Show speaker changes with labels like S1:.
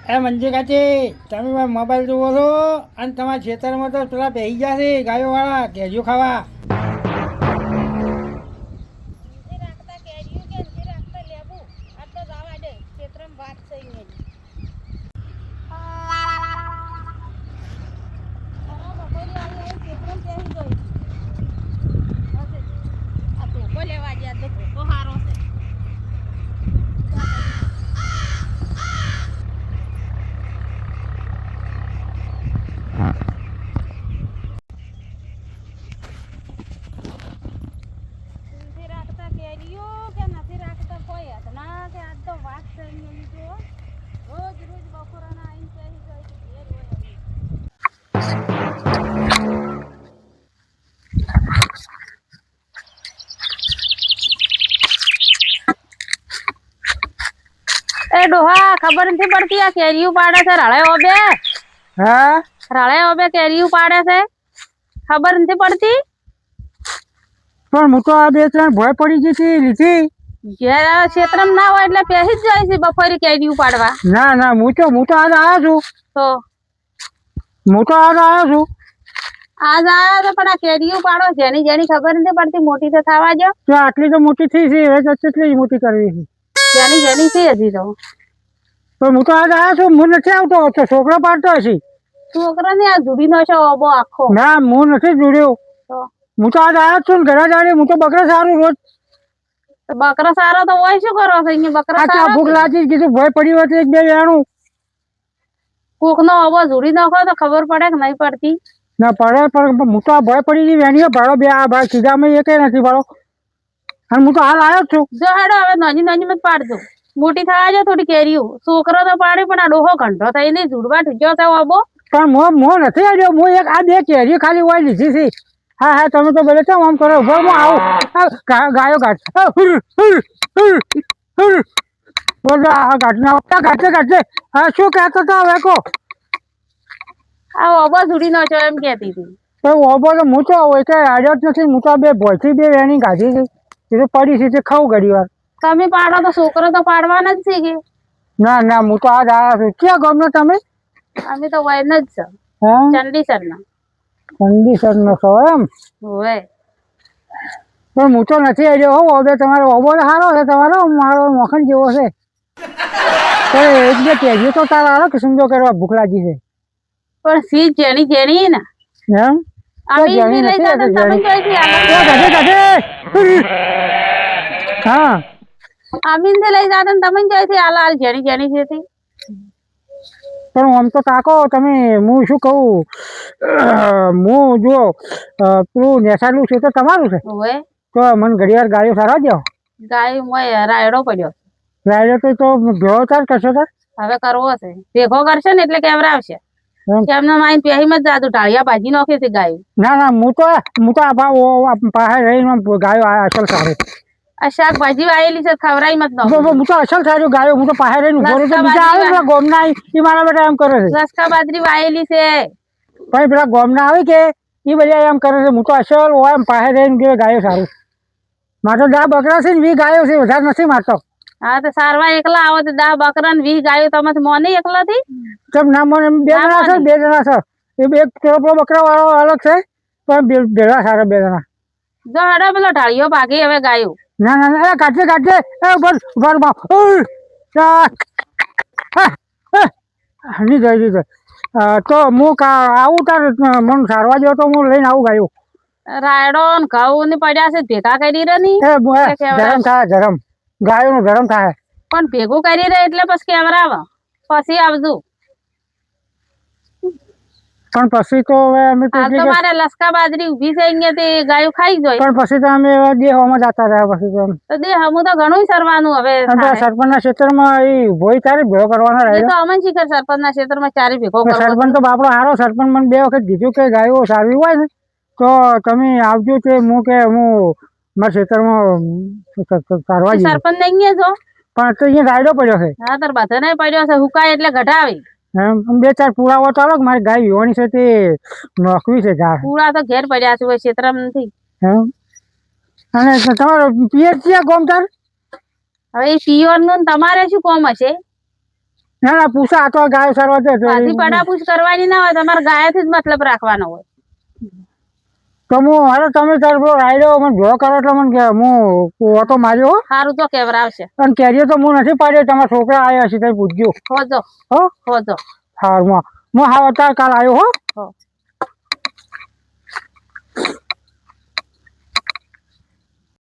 S1: એ મંજી કાચી તમે મોબાઈલ જોવો છો અને તમારા ખેતરમાં તો પેલા બેસી ગયા છે ગાયો વાળા કેરીઓ ખાવા.
S2: એ ડોહા ખબર નથી પડતી આ કેરીયું પાડે છે રાળે ઓબે.
S1: હા
S2: રાળે ઓબે કેરીયું પાડે છે ખબર નથી પડતી.
S1: પણ હું તો આ બે ત્રણ ભય પડી ગઈ હતી લીધી.
S2: ઘેર ક્ષેત્રમાં ના હોય એટલે પેહી જ જાય છે બપોરે કેરીયું પાડવા.
S1: ના ના હું તો આજ આવ્યો છું.
S2: તો
S1: હું તો આજ આવ્યો છું.
S2: આજ આવ્યો તો પણ આ કેરીયું પાડો જેની જેની ખબર નથી પડતી મોટી તો થવા જો.
S1: તો આટલી તો મોટી થઈ છે હવે કેટલી મોટી કરવી છે.
S2: જેની જેની છે હજી તો.
S1: પણ હું તો આજ આવ્યો છું હું નથી આવતો તો છોકરો પાડતો હશે.
S2: છોકરા ને આ જુડી નો છે ઓબો આખો.
S1: ના હું નથી જોડ્યો.
S2: તો
S1: હું તો આજ આવ્યો છું ને ઘરે જાણે હું તો બકરા સારું રોજ.
S2: બકરા સારો તો હોય શું કરો છો અહીંયા બકરા
S1: આ
S2: સારા
S1: ભૂખ લાગી કીધું ભય પડી હોય તો એક બે વેણું.
S2: કોક નો ઓબો જુડી નાખો તો ખબર પડે કે નહીં પડતી.
S1: ના પડે પણ હું તો ભય પડી ગઈ વેણીઓ ભાડો બે આ ભાઈ ખીજામાં એક નથી ભાડો. અને હું તો હાલ આવ્યો જ છું.
S2: જો હેડો હવે નાની નાની મત પાડજો મોટી થવા જો થોડી કેરીયું છોકરો તો પાડે પણ આ ડોહો ઘંટો થઈ નહીં જુડવા ઠુજો છે ઓબો.
S1: પણ મો નથી આવ્યો હું એક આ બે કેરીઓ ખાલી હોય લીધી છે. હા હા તમે તો બોલે કેમ આમ કરો ઉભો હું આવું ગાયો ગાઢ બોલો આ ગાઢના ગાઢે હા શું કહેતો હતો હવે કો.
S2: આ ઓબો જુડી નો છો એમ કેતી હતી.
S1: તો ઓબો તો હું તો હોય કે આવ્યો જ નથી હું તો બે ભોયથી બે વેણી ગાઢી છે એ તો પડી છે તે ખાવું ઘડી વાર.
S2: તમે પાડો તો છોકરો તો પાડવાના જ છે કે.
S1: ના ના હું તો આજ આવ્યો છું ક્યાં ગામનો તમે.
S2: અમે તો વયન જ છે
S1: હા
S2: ચંડીસર ના.
S1: ચંડીસર નો છો એમ.
S2: હોય
S1: પણ હું તો નથી આવ્યો હો ઓબે તમારો ઓબો તો સારો છે તમારો મારો મોખણ જેવો છે. તો એક બે કેરીઓ તો તારા હાલો કે સમજો કરવા ભૂખ લાગી છે.
S2: પણ સી જેણી જેણી ને
S1: એમ
S2: અમે લઈ જતા તમે જોઈથી
S1: હા
S2: અમીન લઈ જતા તમે જોઈથી હાલ જેણી જેણી છે તે.
S1: પણ આમ તો તાકો તમે હું શું કહું હું જો પેલું નેસાડું છે તો તમારું છે.
S2: હોય
S1: તો મને ઘડિયાળ ગાયો સારા દો.
S2: ગાય મોય રાયડો પડ્યો.
S1: રાયડો તો ભેળો ચાર કરશો તાર.
S2: હવે કરવો છે ભેગો કરશે ને એટલે કેમેરા આવશે. એમને માઇન પહેરીમાં જ જાદુ ટાળિયા ભાજી નાખે છે ગાય.
S1: ના ના હું તો આ પાસે રહીને ગાયો અસલ સારું.
S2: આ શાકભાજી વાયેલી છે ખવરાઈ મત નો.
S1: હું તો અસલ સારું ગાયો હું તો પાસે રહીને ઉભો રહું તો બીજા આવે ને ગોમના એ મારા બેટા એમ કરે છે.
S2: રસકા બાજરી વાયેલી છે
S1: પણ પેલા ગોમના આવે કે એ બધા એમ કરે છે હું તો અસલ હોય એમ પાસે રહીને ગાયો સારું. મારે તો 10 બકરા છે ને 20 ગાયો છે વધારે નથી મારતો.
S2: હા તો સારવા એકલા આવો તો 10 બકરા ને 20 ગાયો તમે મોની એકલા થી.
S1: કેમ ના મને બે જણા છે એ એક પેલો બકરા વાળો અલગ છે પણ ભેળા સારા બે જણા.
S2: જો હેડો પેલો ઢાળિયો ભાગી હવે ગાયો.
S1: ના ના ના કાઢજે એ બસ ઘરમાં નહીં જાય તો હું આવું તાર મને સારવા જેવો તો હું લઈને આવું ગાયું.
S2: રાયડો ને ઘઉં ને પડ્યા છે ભેગા કરી રહે ની
S1: ગરમ થાય ગરમ ગાયો નું ગરમ થાય.
S2: પણ ભેગું કરી રહે એટલે પછી કેમેરા આવે પછી આવજો.
S1: પણ પછી તો હવે અમે
S2: મારે લસકા બાજરી ઉભી છે અહીંયા તે ગાયો ખાઈ જાય.
S1: પણ પછી તો અમે દેહમાં જતા રહ્યા પછી તો
S2: દેહ હમું તો ઘણું સરવાનું હવે
S1: સરપંચ ના ક્ષેત્રમાં એ ભોય તારે ભેગો કરવાનો રહ્યો.
S2: તો અમે શીખર સરપંચ ના ક્ષેત્રમાં ચારે ભેગો
S1: સરપંચ તો બાપડો સારો સરપંચ મને 2 વખત કીધું કે ગાયો સારવી હોય ને તો તમે આવજો તે હું મારા ક્ષેત્રમાં સારવા જઈએ.
S2: સરપંચ નહીં જો
S1: પણ તો અહીંયા રાયડો પડ્યો છે.
S2: હા તાર બધા નહીં પડ્યો છે હુકાય એટલે ઘટાવી.
S1: એમ 2-4 પુરાવો ચાલો મારી ગાય વિવાની છે તે નોખવી છે ઝાડ.
S2: પૂરા તો ઘેર પડ્યા છે ક્ષેત્રમાં નથી.
S1: અને તમારો પિયર ક્યાં ગોમ તાર.
S2: હવે એ પિયર નું તમારે શું કોમ હશે.
S1: ના ના પૂછા આ તો ગાય સરવા છે
S2: પાછી પડાપૂછ કરવાની ના હોય તમારે ગાયથી જ મતલબ રાખવાનો હોય.
S1: તો હું અરે તમે તાર પેલો રાયડો મને ભેળો કરો એટલે મને હું ઓટો માર્યો હો.
S2: સારું તો કેવરાવશે.
S1: અને કેરીઓ તો હું નથી પાડ્યો તમારા છોકરા આવ્યા છે તમે પૂછજો
S2: હોજો
S1: હો.
S2: હોજો.
S1: સારું હું હા અત્યારે કાલ આવ્યો હો.